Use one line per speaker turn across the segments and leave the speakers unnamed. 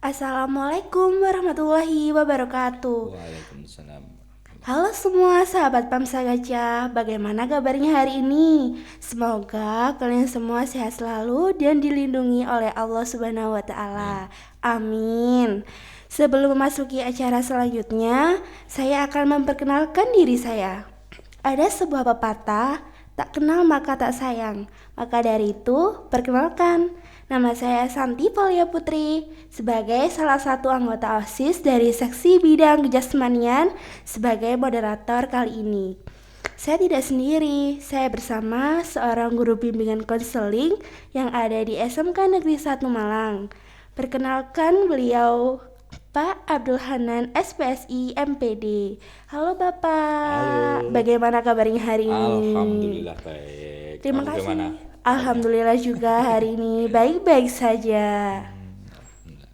Assalamualaikum warahmatullahi wabarakatuh.
Waalaikumsalam.
Halo semua sahabat Pamsa Gajah, bagaimana kabarnya hari ini? Semoga kalian semua sehat selalu dan dilindungi oleh Allah Subhanahu wa
Amin.
taala. Amin. Sebelum memasuki acara selanjutnya, saya akan memperkenalkan diri saya. Ada sebuah pepatah, tak kenal maka tak sayang. Maka dari itu, perkenalkan, nama saya Santi Valia Putri sebagai salah satu anggota OSIS dari seksi bidang kejasmanian sebagai moderator kali ini. Saya tidak sendiri, saya bersama seorang guru bimbingan konseling yang ada di SMK Negeri 1 Malang. Perkenalkan beliau Pak Abdul Hanan SPSI MPD. Halo Bapak,
Halo.
bagaimana kabarnya hari ini?
Alhamdulillah baik.
Terima
Kamu gimana
kasih.
kabarnya?
Alhamdulillah juga hari ini baik-baik saja.
Alhamdulillah.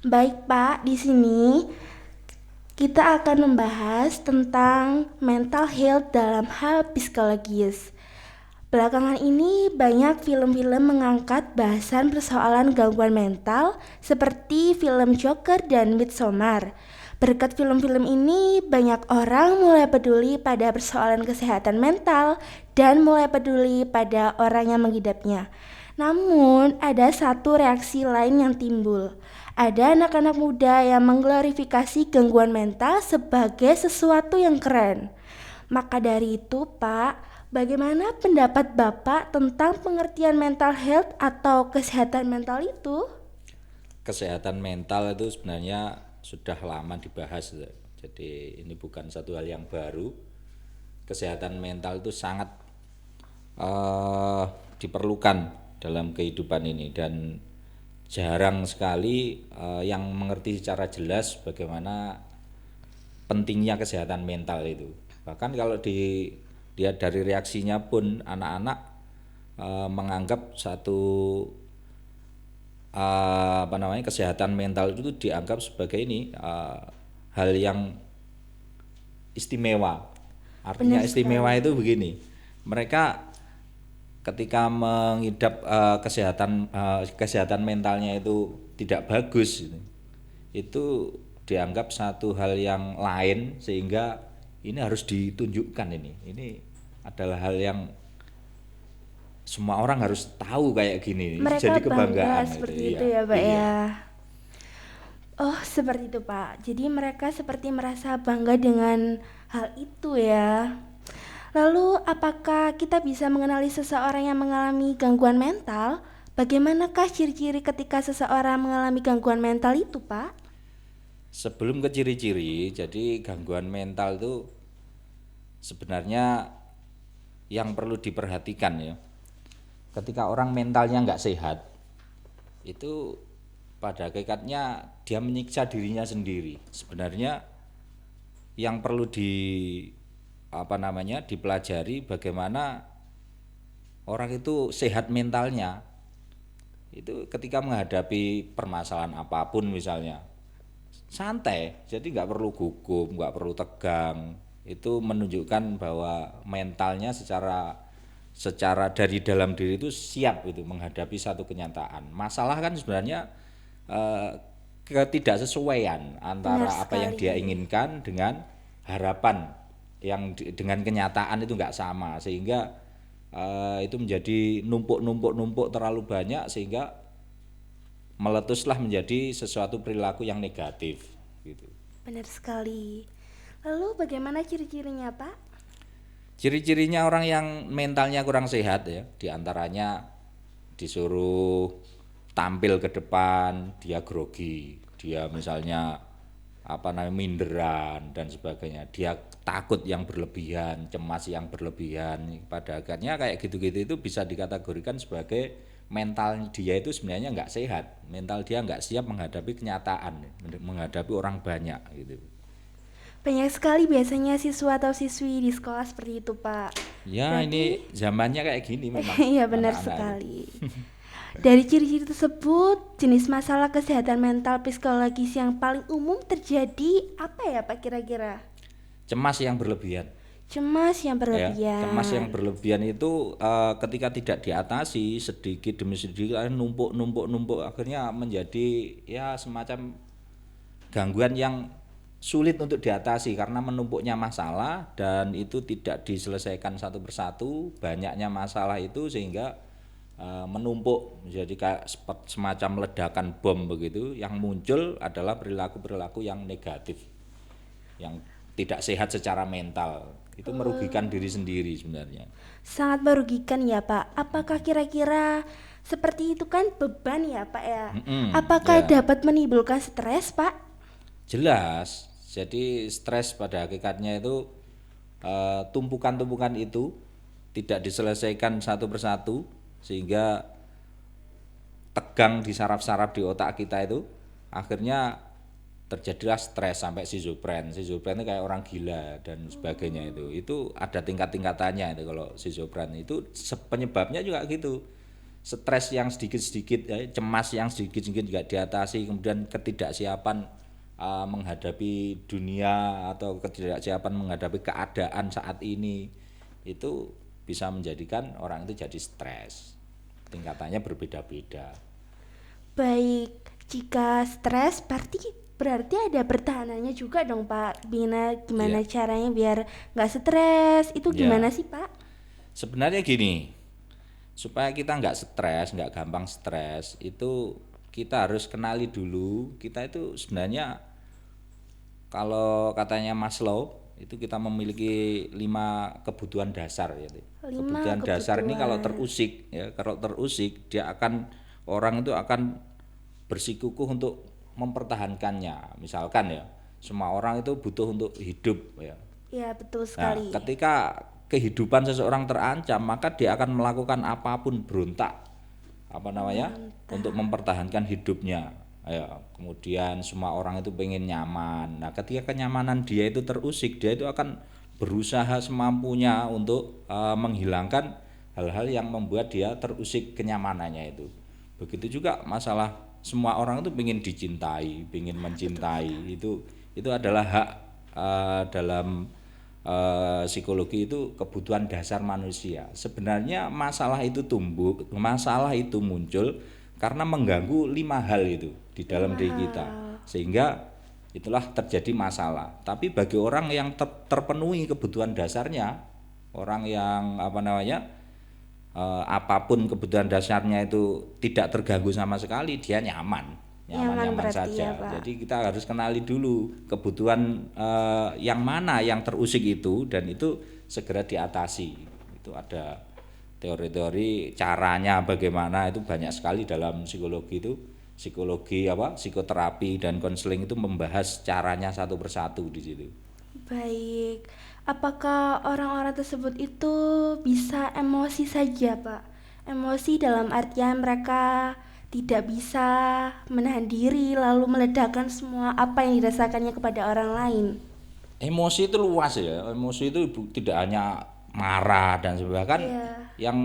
Baik Pak, di sini kita akan membahas tentang mental health dalam hal psikologis. Belakangan ini banyak film-film mengangkat bahasan persoalan gangguan mental seperti film Joker dan Midsommar. Berkat film-film ini, banyak orang mulai peduli pada persoalan kesehatan mental dan mulai peduli pada orang yang mengidapnya. Namun, ada satu reaksi lain yang timbul. Ada anak-anak muda yang mengglorifikasi gangguan mental sebagai sesuatu yang keren. Maka dari itu, Pak, bagaimana pendapat Bapak tentang pengertian mental health atau kesehatan mental itu?
Kesehatan mental itu sebenarnya sudah lama dibahas. Jadi ini bukan satu hal yang baru. Kesehatan mental itu sangat eh, diperlukan dalam kehidupan ini dan jarang sekali yang mengerti secara jelas bagaimana pentingnya kesehatan mental itu. Bahkan kalau dilihat dari reaksinya pun anak-anak menganggap satu kesehatan mental itu dianggap sebagai ini hal yang istimewa. Artinya
Benar
istimewa
sekali.
itu begini. Mereka ketika mengidap kesehatan mentalnya itu tidak bagus itu dianggap satu hal yang lain sehingga ini harus ditunjukkan ini adalah hal yang semua orang harus tahu kayak gini ini jadi
Mereka bangga
kebanggaan gitu.
seperti itu
Iya,
ya, Pak
iya.
ya. Oh, seperti itu, Pak. Jadi mereka seperti merasa bangga dengan hal itu ya. Lalu, apakah kita bisa mengenali seseorang yang mengalami gangguan mental? Bagaimanakah ciri-ciri ketika seseorang mengalami gangguan mental itu, Pak?
Sebelum ke ciri-ciri, jadi gangguan mental itu sebenarnya yang perlu diperhatikan ya. Ketika orang mentalnya nggak sehat, itu pada hakikatnya dia menyiksa dirinya sendiri. Sebenarnya yang perlu dipelajari bagaimana orang itu sehat mentalnya. Itu ketika menghadapi permasalahan apapun misalnya santai, jadi nggak perlu gugup, nggak perlu tegang. Itu menunjukkan bahwa mentalnya secara secara dari dalam diri itu siap itu menghadapi satu kenyataan. Masalah kan sebenarnya eh, ketidaksesuaian
Benar
antara apa yang dia
sekali.
inginkan dengan harapan yang dengan kenyataan itu nggak sama sehingga itu menjadi numpuk terlalu banyak sehingga meletuslah menjadi sesuatu perilaku yang negatif gitu.
Benar sekali. Lalu, bagaimana ciri-cirinya, Pak?
Ciri-cirinya orang yang mentalnya kurang sehat ya, diantaranya disuruh tampil ke depan, dia grogi, dia misalnya minderan dan sebagainya, dia takut yang berlebihan, cemas yang berlebihan. Pada akhirnya kayak gitu-gitu itu bisa dikategorikan sebagai mental dia itu sebenarnya nggak sehat, mental dia nggak siap menghadapi kenyataan, menghadapi orang banyak gitu.
Banyak sekali biasanya siswa atau siswi di sekolah seperti itu, Pak.
Ya
Berarti,
ini zamannya kayak gini memang
iya benar
anak-anak itu.
sekali. Dari ciri-ciri tersebut, jenis masalah kesehatan mental psikologis yang paling umum terjadi apa ya, Pak, kira-kira?
Cemas yang berlebihan.
Cemas yang
Ya, cemas yang
berlebihan.
berlebihan itu ketika tidak diatasi sedikit demi sedikit akhirnya numpuk akhirnya menjadi ya semacam gangguan yang sulit untuk diatasi karena menumpuknya masalah dan itu tidak diselesaikan satu persatu, banyaknya masalah itu sehingga menumpuk menjadi kayak semacam ledakan bom begitu. Yang muncul adalah perilaku-perilaku yang negatif, yang tidak sehat secara mental. Itu merugikan diri sendiri sebenarnya.
Sangat merugikan ya Pak. Apakah kira-kira seperti itu kan beban ya Pak ya? Apakah
Ya,
dapat menimbulkan stres Pak?
jelas. Jadi stres pada hakikatnya itu tumpukan-tumpukan itu tidak diselesaikan satu persatu sehingga tegang di saraf-saraf di otak kita itu akhirnya terjadilah stres sampai schizofren. Schizofren itu kayak orang gila dan sebagainya itu ada tingkat-tingkatannya itu. Kalau schizofren itu penyebabnya juga gitu, stres yang sedikit-sedikit cemas yang sedikit-sedikit juga diatasi, kemudian ketidaksiapan menghadapi dunia atau ketidaksiapan menghadapi keadaan saat ini itu bisa menjadikan orang itu jadi stres, tingkatannya berbeda-beda.
Baik, jika stres berarti ada pertahanannya juga dong Pak. Gimana
Ya,
caranya biar nggak stres? Itu gimana
ya.
sih Pak?
Sebenarnya gini, supaya kita nggak stres, nggak gampang stres, itu kita harus kenali dulu kita itu sebenarnya kalau katanya Maslow itu kita memiliki 5 kebutuhan dasar gitu.
Lima
Kebutuhan dasar ini kalau
kebutuhan.
terusik ya, kalau terusik dia akan orang itu akan bersikukuh untuk mempertahankannya. Misalkan ya, semua orang itu butuh untuk hidup ya.
Ya, betul
Nah,
sekali.
ketika kehidupan seseorang terancam, maka dia akan melakukan apapun, berontak, apa namanya, untuk mempertahankan hidupnya. Ya, kemudian semua orang itu pengen nyaman. Nah, ketika kenyamanan dia itu terusik, dia itu akan berusaha semampunya untuk menghilangkan hal-hal yang membuat dia terusik kenyamanannya itu. Begitu juga masalah semua orang itu pengen dicintai, pengen mencintai. Itu adalah hak dalam psikologi itu kebutuhan dasar manusia. Sebenarnya masalah itu muncul karena mengganggu 5 hal itu di dalam
Lima
diri kita,
hal.
sehingga itulah terjadi masalah. Tapi bagi orang yang terpenuhi kebutuhan dasarnya, orang yang apa namanya apapun kebutuhan dasarnya itu tidak terganggu sama sekali, dia nyaman,
Nyaman
nyaman-nyaman
berarti ya
saja.
Pak.
Jadi kita harus kenali dulu kebutuhan yang mana yang terusik itu dan itu segera diatasi. Itu ada teori-teori caranya bagaimana itu banyak sekali dalam psikologi itu. Psikologi apa? Psikoterapi dan konseling itu membahas caranya satu persatu di situ.
Baik. Apakah orang-orang tersebut itu bisa emosi saja, Pak? Emosi dalam artian mereka tidak bisa menahan diri lalu meledakkan semua apa yang dirasakannya kepada orang lain.
Emosi itu luas ya, emosi itu tidak hanya marah dan sebagainya kan,
Iya,
yang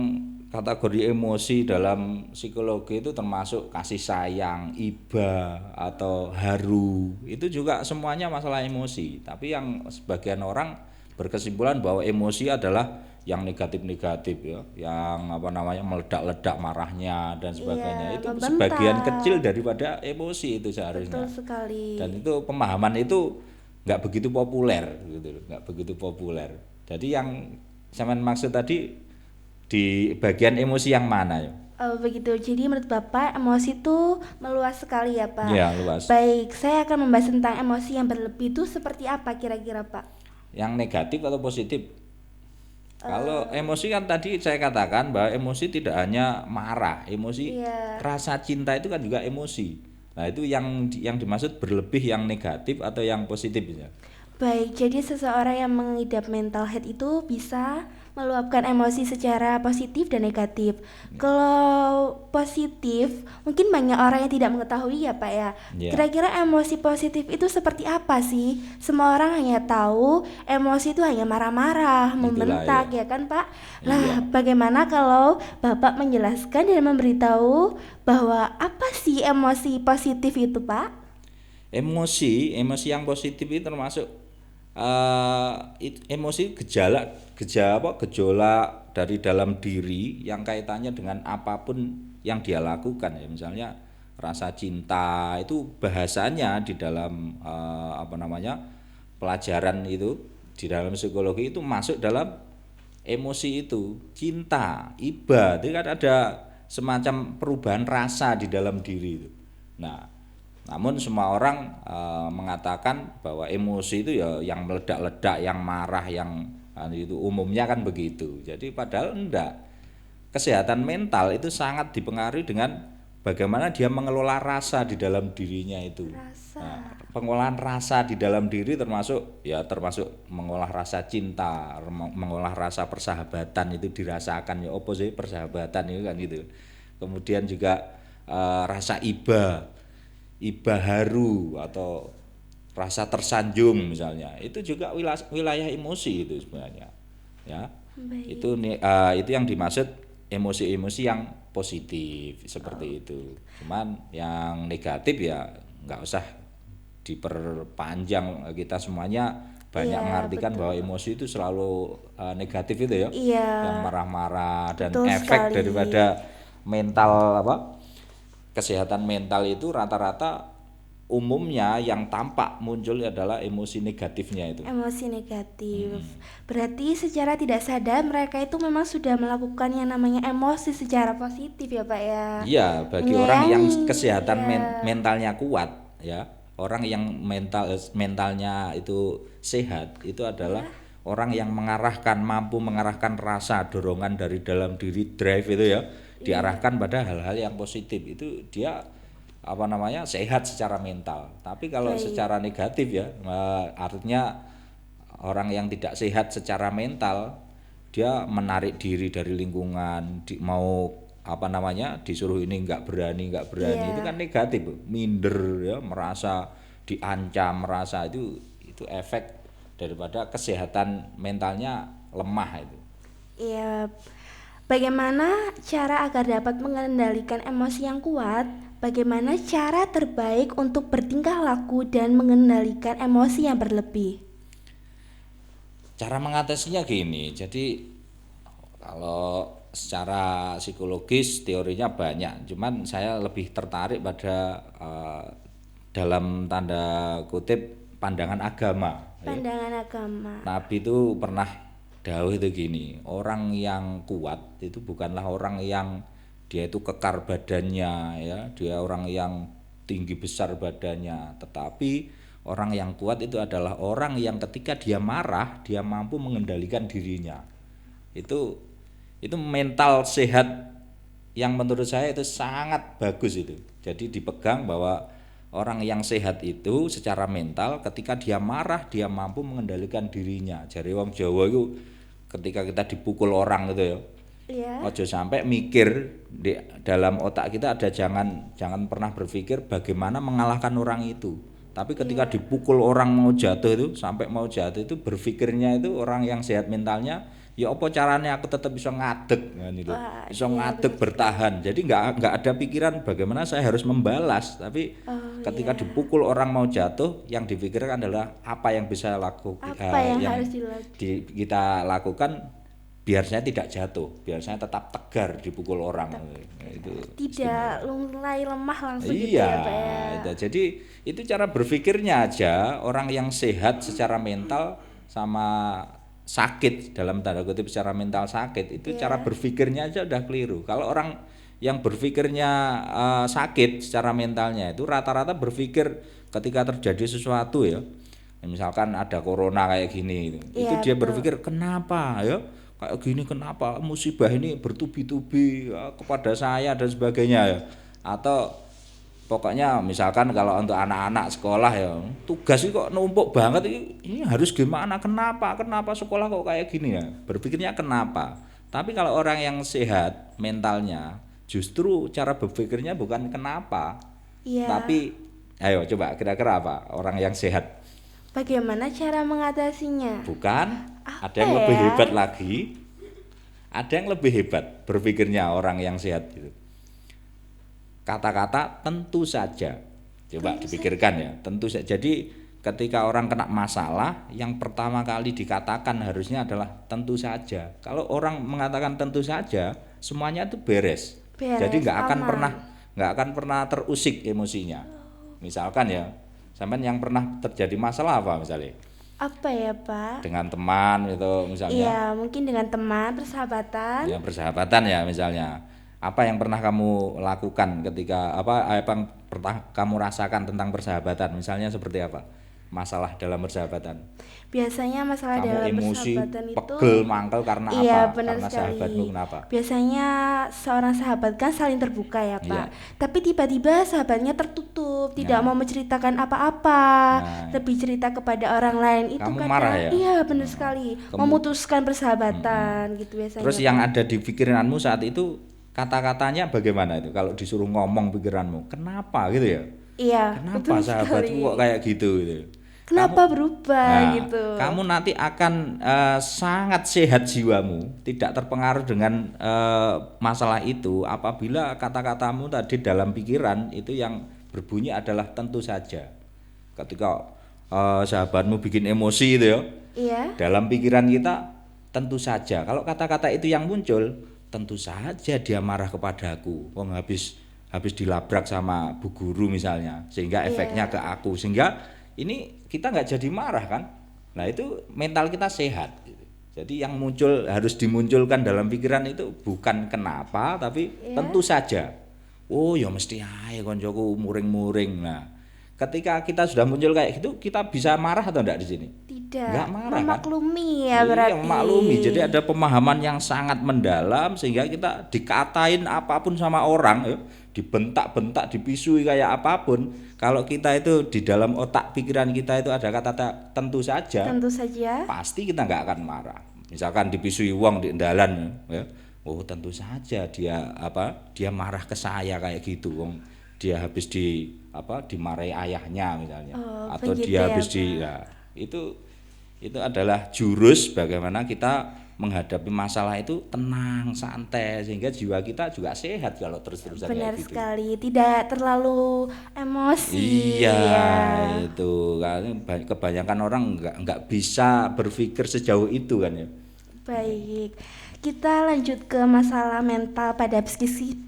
kategori emosi dalam psikologi itu termasuk kasih sayang, iba atau haru, itu juga semuanya masalah emosi. Tapi yang sebagian orang berkesimpulan bahwa emosi adalah yang negatif-negatif ya, yang apa namanya meledak-ledak marahnya dan sebagainya,
iya,
itu sebagian kecil
membentak.
daripada emosi itu
Betul
seharusnya.
sekali.
Dan itu pemahaman itu nggak begitu populer gitu loh, nggak begitu populer. Jadi yang saya maksud tadi di bagian emosi yang mana ya?
Oh, begitu. Jadi menurut Bapak emosi itu meluas sekali ya, Pak.
Ya luas.
Baik, saya akan membahas tentang emosi yang berlebih itu seperti apa kira-kira, Pak?
Yang negatif atau positif? Kalau
Eh,
emosi kan tadi saya katakan bahwa emosi tidak hanya marah, emosi
iya.
rasa cinta itu kan juga emosi. Nah itu yang dimaksud berlebih yang negatif atau yang positif ya?
Baik, jadi seseorang yang mengidap mental health itu bisa meluapkan emosi secara positif dan negatif. Kalau positif, mungkin banyak orang yang tidak mengetahui ya Pak ya.
Ya,
Kira-kira emosi positif itu seperti apa sih? Semua orang hanya tahu emosi itu hanya marah-marah,
itulah ya.
membentak ya kan Pak? Lah,
Iya.
bagaimana kalau Bapak menjelaskan dan memberitahu bahwa apa sih emosi positif itu Pak?
Emosi yang positif itu termasuk emosi gejolak dari dalam diri yang kaitannya dengan apapun yang dia lakukan ya, misalnya rasa cinta itu bahasanya di dalam pelajaran itu di dalam psikologi itu masuk dalam emosi itu cinta, iba itu kan ada semacam perubahan rasa di dalam diri itu. Nah, namun semua orang mengatakan bahwa emosi itu ya yang meledak-ledak, yang marah, yang itu umumnya kan begitu. Jadi padahal enggak. Kesehatan mental itu sangat dipengaruhi dengan bagaimana dia mengelola rasa di dalam dirinya itu.
Rasa.
Nah, pengolahan rasa di dalam diri termasuk mengolah rasa cinta, mengolah rasa persahabatan itu dirasakan ya opo sih persahabatan itu kan gitu. Kemudian juga rasa iba haru atau rasa tersanjung misalnya itu juga wilayah emosi itu sebenarnya ya.
Baik.
Itu yang dimaksud emosi-emosi yang positif seperti itu. Cuman yang negatif ya nggak usah diperpanjang, kita semuanya banyak
Iya,
mengartikan
betul.
bahwa emosi itu selalu negatif itu ya,
Iya,
yang marah-marah dan
betul
efek
sekali.
daripada mental kesehatan mental itu rata-rata umumnya yang tampak muncul adalah emosi negatifnya itu.
Emosi negatif. Berarti secara tidak sadar mereka itu memang sudah melakukan yang namanya emosi secara positif ya Pak ya.
Iya, bagi orang yang kesehatan
Iya.
mentalnya kuat ya, orang yang mentalnya itu sehat itu adalah orang yang mampu mengarahkan rasa dorongan dari dalam diri, drive itu ya, diarahkan pada hal-hal yang positif. Itu dia sehat secara mental. Tapi kalau
Baik.
secara negatif ya, artinya orang yang tidak sehat secara mental dia menarik diri dari lingkungan, disuruh ini nggak berani
Iya.
itu kan negatif, minder ya, merasa diancam, merasa itu efek daripada kesehatan mentalnya lemah itu.
Iya. Bagaimana cara agar dapat mengendalikan emosi yang kuat? Bagaimana cara terbaik untuk bertingkah laku dan mengendalikan emosi yang berlebih?
Cara mengatasinya gini, jadi kalau secara psikologis teorinya banyak, cuman saya lebih tertarik pada dalam tanda kutip pandangan agama. Ya.
Pandangan agama.
Nabi itu pernah dawuh itu gini, orang yang kuat itu bukanlah orang yang dia itu kekar badannya ya, dia orang yang tinggi besar badannya, tetapi orang yang kuat itu adalah orang yang ketika dia marah dia mampu mengendalikan dirinya. Itu mental sehat yang menurut saya itu sangat bagus itu. Jadi dipegang bahwa orang yang sehat itu secara mental ketika dia marah dia mampu mengendalikan dirinya. Jare wong Jawa itu ketika kita dipukul orang gitu ya.
Iya.
Ojo sampai mikir di dalam otak kita ada jangan pernah berpikir bagaimana mengalahkan orang itu. Tapi ketika dipukul orang mau jatuh itu berpikirnya itu orang yang sehat mentalnya ya apa caranya aku tetap bisa ngadeg kan itu.
Wah,
Bisa
iya,
ngadeg
betul.
bertahan. Jadi nggak ada pikiran bagaimana saya harus membalas, tapi ketika dipukul orang mau jatuh yang dipikirkan adalah apa yang bisa
Apa yang harus dilakukan?
kita lakukan biar saya tidak jatuh, biar saya tetap tegar dipukul orang. Nah, itu
Tidak mulai lemah langsung gitu
iya,
ya Pak ya.
jadi itu cara berpikirnya aja orang yang sehat secara mental sama sakit dalam tanda kutip secara mental sakit itu cara berpikirnya aja udah keliru. Kalau orang yang berpikirnya sakit secara mentalnya itu rata-rata berpikir ketika terjadi sesuatu ya, misalkan ada corona kayak gini itu
Iya,
dia
betul.
berpikir kenapa ya kayak gini, kenapa musibah ini bertubi-tubi ya, kepada saya dan sebagainya ya, atau pokoknya misalkan kalau untuk anak-anak sekolah ya tugas itu kok numpuk banget, ini harus gimana, kenapa sekolah kok kayak gini ya, berpikirnya kenapa. Tapi kalau orang yang sehat mentalnya justru cara berpikirnya bukan kenapa,
Iya.
tapi ayo coba kira-kira apa orang yang sehat,
Bagaimana cara mengatasinya?
bukan
Apa
ada yang lebih
ya?
hebat lagi, ada yang lebih hebat berpikirnya orang yang sehat itu. Kata-kata tentu saja. Coba dipikirkan ya, tentu saja. Jadi ketika orang kena masalah, yang pertama kali dikatakan harusnya adalah tentu saja. Kalau orang mengatakan tentu saja, semuanya itu beres. Jadi nggak akan pernah terusik emosinya. Misalkan ya, sampean yang pernah terjadi masalah apa misalnya?
Apa ya, Pak?
Dengan teman itu misalnya.
Iya, mungkin dengan teman, persahabatan.
Ya persahabatan ya misalnya. Apa yang pernah kamu lakukan ketika apa yang pernah kamu rasakan tentang persahabatan? Misalnya seperti apa? Masalah dalam persahabatan.
Biasanya masalah
Kamu
dalam
emosi,
persahabatan itu
pegel, mangkel karena
iya,
apa?
benar
Karena
sekali.
sahabatmu kenapa?
Biasanya seorang sahabat kan saling terbuka ya, Pak.
Iya.
Tapi tiba-tiba sahabatnya tertutup, tidak
Nah.
mau menceritakan apa-apa,
Nah.
lebih cerita kepada orang lain. Itu
Kamu
kadang
marah ya?
iya, benar sekali. Memutuskan persahabatan gitu biasanya.
Terus yang ada di pikiranmu saat itu kata-katanya bagaimana itu? Kalau disuruh ngomong pikiranmu, kenapa gitu ya?
Iya,
Kenapa
betul
sahabatku
sekali.
kok kayak gitu gitu?
Kenapa berubah
Nah,
gitu?
kamu nanti akan sangat sehat jiwamu, tidak terpengaruh dengan masalah itu apabila kata-katamu tadi dalam pikiran itu yang berbunyi adalah tentu saja. Ketika sahabatmu bikin emosi itu ya,
Iya.
dalam pikiran kita tentu saja. Kalau kata-kata itu yang muncul, tentu saja dia marah kepadaku. Wong habis dilabrak sama bu guru misalnya, sehingga efeknya ke aku, sehingga ini kita nggak jadi marah kan. Nah itu mental kita sehat gitu. Jadi yang muncul harus dimunculkan dalam pikiran itu bukan kenapa tapi tentu saja. Oh ya mesti ae koncoku muring-muring. Nah ketika kita sudah muncul kayak gitu, kita bisa marah atau enggak di sini?
Tidak.
Nggak marah kan?
Memaklumi ya
Iya,
berarti.
memaklumi. Jadi ada pemahaman yang sangat mendalam sehingga kita dikatain apapun sama orang ya, dibentak-bentak, dipisui kayak apapun. Kalau kita itu di dalam otak pikiran kita itu ada kata tentu saja,
Tentu saja.
pasti kita nggak akan marah. Misalkan dipisui wong di dalan ya. Oh, tentu saja dia marah ke saya kayak gitu wong. Dia habis dimarahi ayahnya misalnya.
Oh,
Atau
begitu
dia
ya,
habis itu adalah jurus bagaimana kita menghadapi masalah itu tenang, santai sehingga jiwa kita juga sehat kalau terus-terusan
Benar
kayak gitu.
sekali, tidak terlalu emosi.
Iya,
Ya.
itu kan kebanyakan orang nggak bisa berpikir sejauh itu kan ya.
Baik, kita lanjut ke masalah mental pada psikis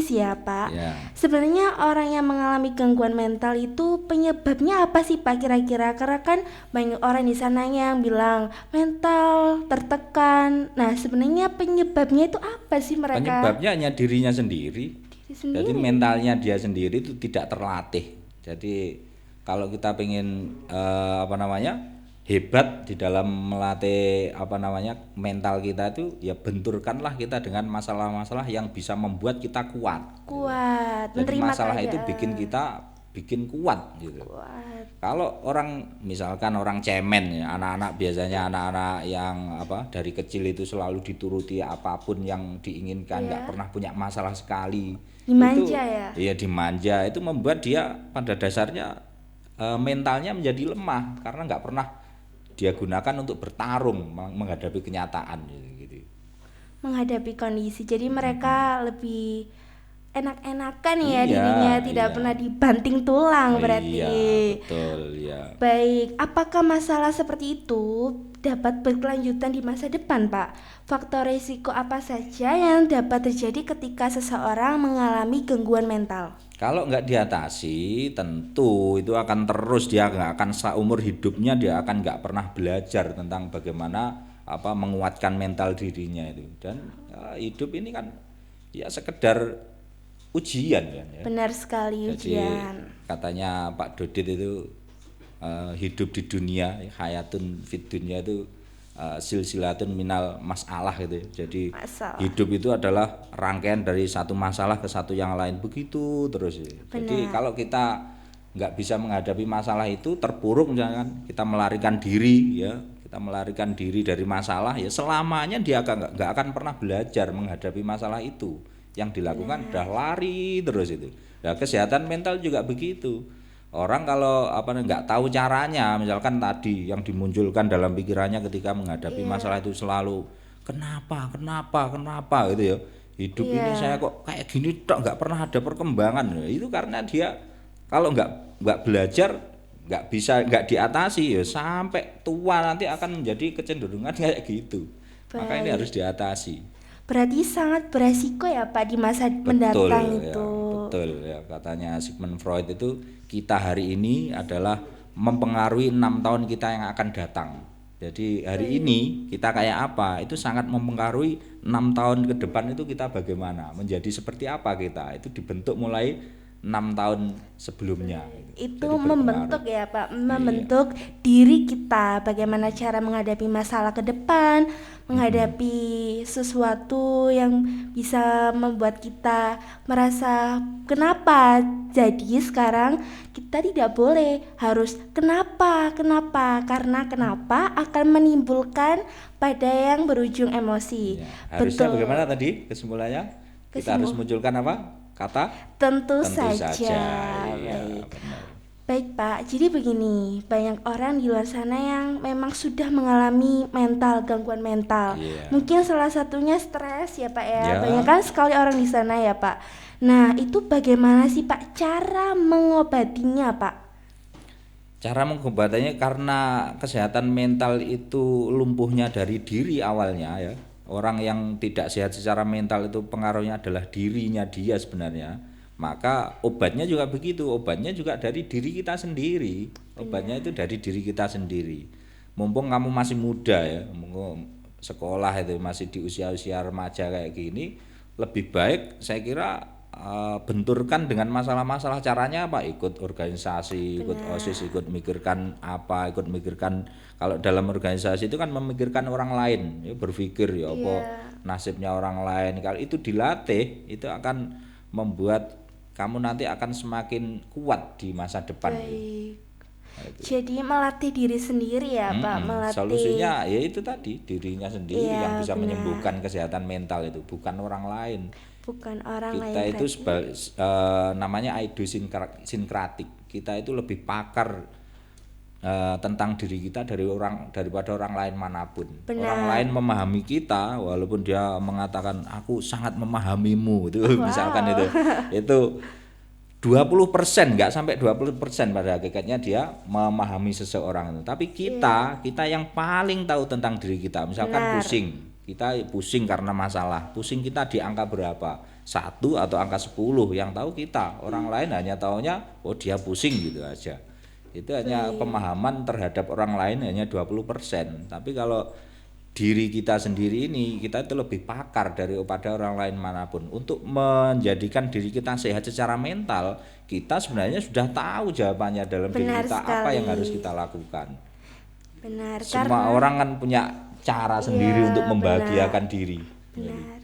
ya Pak.
Ya.
Sebenarnya orang yang mengalami gangguan mental itu penyebabnya apa sih Pak kira-kira? Karena kan banyak orang di sana yang bilang mental tertekan. Nah sebenarnya penyebabnya itu apa sih mereka?
Penyebabnya hanya dirinya sendiri.
Diri sendiri.
Jadi mentalnya dia sendiri itu tidak terlatih. Jadi kalau kita pengen hebat di dalam melatih mental kita itu ya benturkanlah kita dengan masalah-masalah yang bisa membuat kita kuat.
Kuat,
Jadi
menerima
masalah itu
keadaan.
bikin kuat gitu.
Kuat.
Kalau misalkan orang cemen ya, anak-anak biasanya anak-anak yang dari kecil itu selalu dituruti apapun yang diinginkan, nggak pernah punya masalah sekali.
Dimanja
itu,
ya?
Iya dimanja, itu membuat dia pada dasarnya mentalnya menjadi lemah karena nggak pernah dia gunakan untuk bertarung menghadapi kenyataan gitu.
Menghadapi kondisi. Jadi mereka lebih enak-enakan ya
Iya,
dirinya, tidak
iya.
pernah dibanting tulang berarti.
Iya, betul ya.
Baik, apakah masalah seperti itu dapat berkelanjutan di masa depan, Pak? Faktor risiko apa saja yang dapat terjadi ketika seseorang mengalami gangguan mental?
Kalau nggak diatasi, tentu itu akan terus dia nggak akan seumur hidupnya dia akan nggak pernah belajar tentang bagaimana menguatkan mental dirinya itu. Dan hidup ini kan ya sekedar ujian kan ya.
Benar sekali,
Jadi
ujian.
katanya Pak Dodit itu hidup di dunia hayatun fit dunia itu silsilatun minal masalah gitu ya. Jadi
Masalah.
hidup itu adalah rangkaian dari satu masalah ke satu yang lain begitu terus ya. Jadi kalau kita nggak bisa menghadapi masalah itu terpuruk misalkan kita melarikan diri ya, kita melarikan diri dari masalah ya selamanya dia nggak akan pernah belajar menghadapi masalah itu. Yang dilakukan udah lari terus itu. Nah, kesehatan mental juga begitu. Orang kalau nggak tahu caranya, misalkan tadi yang dimunculkan dalam pikirannya ketika menghadapi masalah itu selalu kenapa gitu ya. Hidup ini saya kok kayak gini tok nggak pernah ada perkembangan. Itu karena dia kalau nggak belajar nggak diatasi ya sampai tua nanti akan menjadi kecenderungan kayak gitu. Maka ini
Baik.
harus diatasi.
Berarti sangat beresiko ya Pak di masa
Betul
mendatang
ya,
itu.
betul ya. Katanya Sigmund Freud itu kita hari ini adalah mempengaruhi 6 tahun kita yang akan datang. Jadi hari ini kita kayak apa itu sangat mempengaruhi 6 tahun ke depan itu kita bagaimana, menjadi seperti apa kita. Itu dibentuk mulai 6 tahun sebelumnya.
Itu
Jadi
membentuk
berpengaruh.
ya Pak,
Iya.
membentuk diri kita, bagaimana cara menghadapi masalah ke depan, menghadapi sesuatu yang bisa membuat kita merasa kenapa. Jadi sekarang kita tidak boleh harus kenapa, karena kenapa akan menimbulkan pada yang berujung emosi.
Ya, harusnya
Betul.
bagaimana tadi kesimpulannya? Kita harus munculkan apa? Kata
Tentu
tentu
saja.
saja. Iya,
Baik.
benar.
Baik Pak, jadi begini, banyak orang di luar sana yang memang sudah mengalami gangguan mental.
Iya.
Mungkin salah satunya stres ya Pak ya,
Ya.
banyak kan sekali orang di sana ya Pak. Nah itu bagaimana sih Pak cara mengobatinya Pak?
Cara mengobatannya karena kesehatan mental itu lumpuhnya dari diri awalnya ya. Orang yang tidak sehat secara mental itu pengaruhnya adalah dirinya dia sebenarnya. Maka obatnya juga begitu, obatnya juga dari diri kita sendiri. Obatnya itu dari diri kita sendiri. Mumpung kamu masih muda ya, mumpung sekolah itu masih di usia-usia remaja kayak gini, lebih baik saya kira benturkan dengan masalah-masalah. Caranya apa? Ikut organisasi, ikut OSIS, ikut mikirkan apa, ikut mikirkan. Kalau dalam organisasi itu kan memikirkan orang lain, ya, berpikir ya apa nasibnya orang lain. Kalau itu dilatih itu akan membuat kamu nanti akan semakin kuat di masa depan.
Baik. Jadi melatih diri sendiri ya Pak, melatih.
Solusinya ya itu tadi, dirinya sendiri
Iya,
yang bisa
benar.
menyembuhkan kesehatan mental itu, bukan orang lain.
Bukan orang
Kita
lain
itu
berarti.
namanya idiosinkratik. Kita itu lebih pakar tentang diri kita daripada orang lain manapun.
Benar.
Orang lain memahami kita walaupun dia mengatakan aku sangat memahamimu itu misalkan itu 20%, nggak sampai 20% pada hakikatnya dia memahami seseorang itu. Tapi kita yang paling tahu tentang diri kita. Misalkan
Benar.
kita pusing karena masalah. Pusing kita di angka berapa? 1 atau angka 10 yang tahu kita. Orang lain hanya taunya oh dia pusing gitu aja. Itu hanya pemahaman terhadap orang lain hanya 20%. Tapi kalau diri kita sendiri ini kita itu lebih pakar daripada orang lain manapun. Untuk menjadikan diri kita sehat secara mental, kita sebenarnya sudah tahu jawabannya dalam diri
Benar
kita apa yang
sekali.
harus kita lakukan.
Benar,
Semua orang kan punya cara sendiri untuk membahagiakan diri.
benar.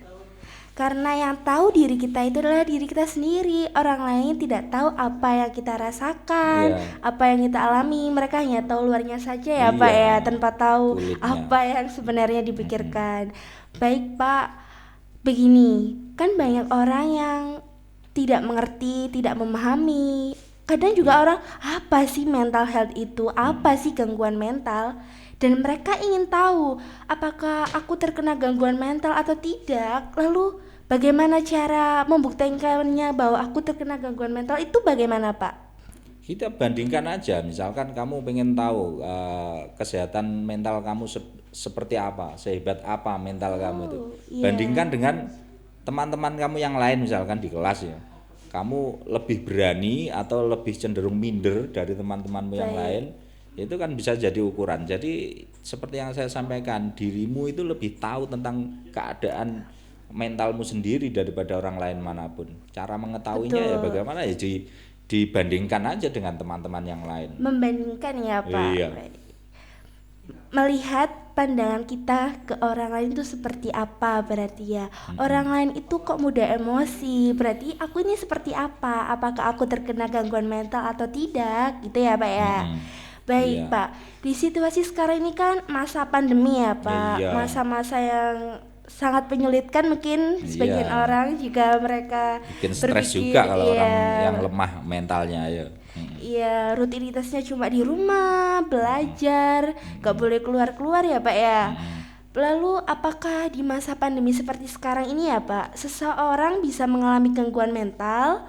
Karena yang tahu diri kita itu adalah diri kita sendiri. Orang lain tidak tahu apa yang kita rasakan,
Iya.
apa yang kita alami. Mereka hanya tahu luarnya saja ya
Iya,
Pak ya, tanpa tahu
kulitnya.
apa yang sebenarnya dipikirkan. Baik Pak, begini, kan banyak orang yang tidak mengerti, tidak memahami. Kadang juga orang, apa sih mental health itu? Apa sih gangguan mental? Dan mereka ingin tahu apakah aku terkena gangguan mental atau tidak. Lalu bagaimana cara membuktikannya bahwa aku terkena gangguan mental itu bagaimana Pak?
Kita bandingkan aja, misalkan kamu pengen tahu kesehatan mental kamu seperti apa, sehebat apa mental kamu itu.
iya.
Bandingkan dengan teman-teman kamu yang lain misalkan di kelas ya. Kamu lebih berani atau lebih cenderung minder dari teman-temanmu yang lain, itu kan bisa jadi ukuran. Jadi seperti yang saya sampaikan, dirimu itu lebih tahu tentang keadaan mentalmu sendiri daripada orang lain manapun. Cara mengetahuinya ya bagaimana ya dibandingkan aja dengan teman-teman yang lain.
Membandingkan ya Pak.
Iya.
Baik. Melihat pandangan kita ke orang lain itu seperti apa berarti ya. Orang lain itu kok mudah emosi, berarti aku ini seperti apa? Apakah aku terkena gangguan mental atau tidak? Gitu ya Pak ya. Baik
Iya.
Pak, di situasi sekarang ini kan masa pandemi ya Pak.
Iya.
Masa-masa yang sangat menyulitkan mungkin sebagian
Iya.
orang jika mereka
Bikin stres
berpikir,
juga kalau orang
iya,
yang lemah mentalnya ya.
iya, rutinitasnya cuma di rumah, belajar, gak boleh keluar-keluar ya Pak ya. Lalu apakah di masa pandemi seperti sekarang ini ya Pak, seseorang bisa mengalami gangguan mental?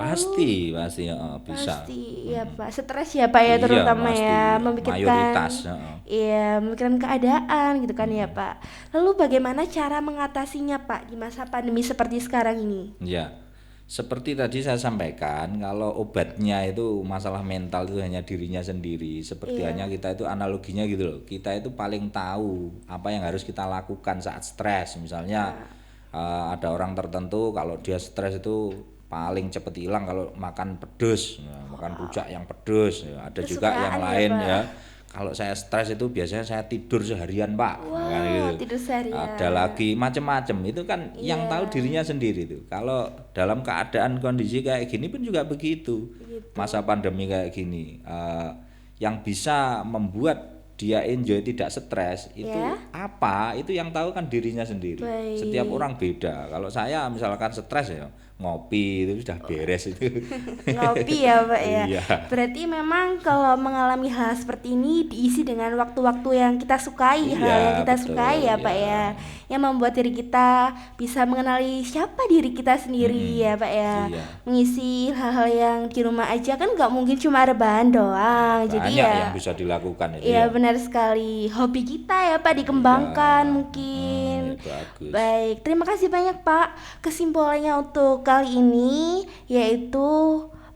Pasti, pasti, bisa.
Pasti ya Pak, stres ya Pak ya
Iya,
terutama
pasti.
ya memikirkan
Mayoritas, heeh.
ya memikirkan keadaan gitu kan ya Pak. Lalu bagaimana cara mengatasinya Pak di masa pandemi seperti sekarang ini?
Ya, seperti tadi saya sampaikan, kalau obatnya itu masalah mental itu hanya dirinya sendiri. Seperti hanya
Iya,
kita itu analoginya gitu loh. Kita itu paling tahu apa yang harus kita lakukan saat stres. Misalnya ada orang tertentu kalau dia stres itu paling cepet hilang kalau makan pedes, ya, makan rujak yang pedes. Ya, ada juga yang
kesukaan ya
lain
Pak.
ya. Kalau saya stres itu biasanya saya tidur seharian Pak, kan
Wow,
gitu.
tidur
Ada
seharian.
lagi macem-macem itu kan yang tahu
Iya,
dirinya sendiri tuh. Kalau dalam keadaan kondisi kayak gini pun juga begitu.
begitu.
Masa pandemi kayak gini, yang bisa membuat dia enjoy tidak stres itu
Ya,
apa? Itu yang tahu kan dirinya sendiri. Setiap
baik.
orang beda. Kalau saya misalkan stres ya ngopi itu sudah beres itu.
Ngopi ya Pak ya.
Iya,
Berarti memang kalau mengalami hal seperti ini diisi dengan waktu-waktu yang kita sukai, hal yang
iya
kita sukai
betul
ya
ya.
Pak ya. Yang membuat diri kita bisa mengenali siapa diri kita sendiri ya Pak ya.
Iya,
Mengisi hal-hal yang di rumah aja kan nggak mungkin cuma rebahan doang. Jadi
banyak
ya
yang bisa dilakukan itu
iya
ya.
benar sekali. Hobi kita ya Pak
Iya,
dikembangkan
ya
mungkin.
bagus.
Baik, terima kasih banyak Pak. Kesimpulannya untuk kali ini yaitu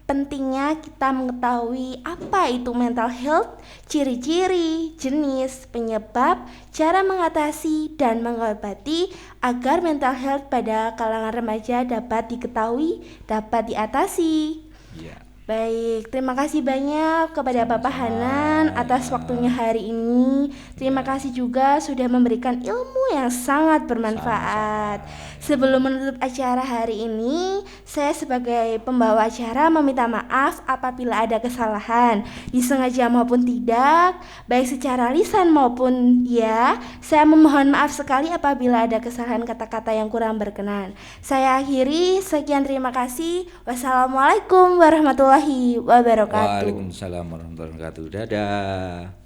pentingnya kita mengetahui apa itu mental health, ciri-ciri, jenis, penyebab, cara mengatasi dan mengobati agar mental health pada kalangan remaja dapat diketahui, dapat diatasi.
Iya.
Baik, terima kasih banyak kepada Bapak Hanan
Sama-sama
atas waktunya hari ini. Terima
ya,
kasih juga sudah memberikan ilmu yang sangat bermanfaat.
sama-sama.
Sebelum menutup acara hari ini, saya sebagai pembawa acara meminta maaf apabila ada kesalahan, disengaja maupun tidak, baik secara lisan maupun ya. Saya memohon maaf sekali apabila ada kesalahan kata-kata yang kurang berkenan. Saya akhiri, sekian terima kasih. Wassalamualaikum warahmatullahi wabarakatuh.
Waalaikumsalam warahmatullahi wabarakatuh. Dadah.